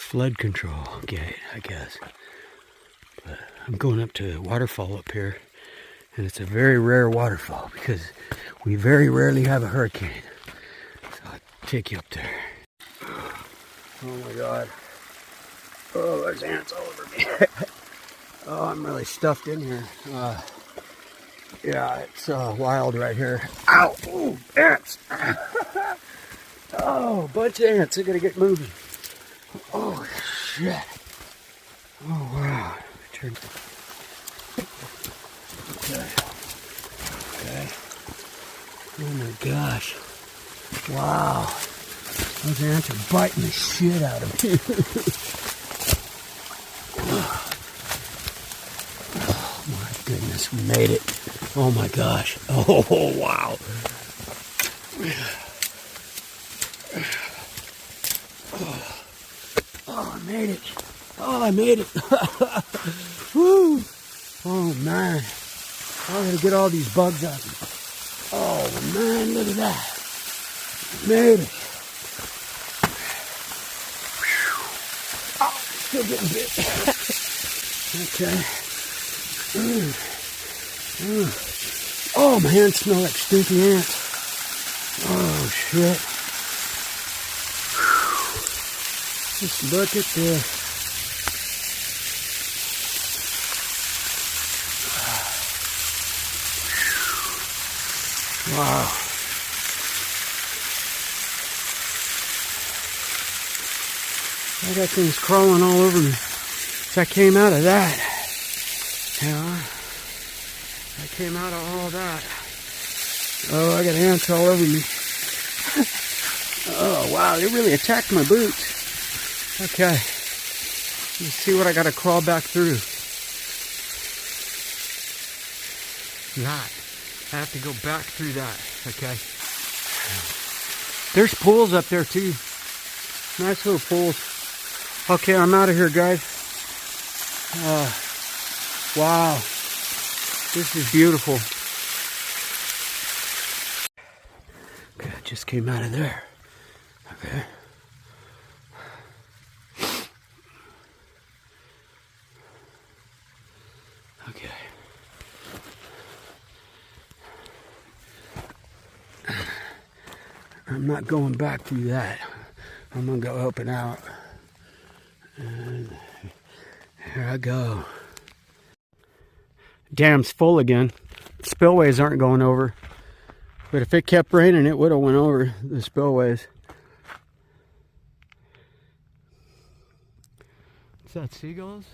flood control gate, I guess. But I'm going up to a waterfall up here, and it's a very rare waterfall because we very rarely have a hurricane. So I'll take you up there. Oh my God. Oh, there's ants all over me. Oh, I'm really stuffed in here. Yeah, it's wild right here. Ow! Ooh, ants! Oh, bunch of ants. I gotta get moving. Oh, shit. Oh, wow. Okay. Okay. Oh my gosh. Wow. Those ants are biting the shit out of me. Oh my goodness, we made it. Oh my gosh. Oh, wow. Oh, I made it. Oh, I made it. Woo. Oh man. I gotta get all these bugs out. Oh man, look at that. Made it. Oh, still getting bit. Okay. Oh, my hands smell like stinky ants. Oh, shit. Just look at this. Wow. I got things crawling all over me. So I came out of that. Yeah. I came out of all that. Oh, I got ants all over me. Oh, wow. They really attacked my boots. Okay. Let's see what I got to crawl back through. That. I have to go back through that. Okay. There's pools up there too. Nice little pools. Okay, I'm out of here, guys. Wow. This is beautiful. Okay, I just came out of there. Okay. Okay. I'm not going back through that. I'm gonna go up and out. And here I go. Dam's full again. Spillways aren't going over. But if it kept raining, it would have went over the spillways. Is that seagulls?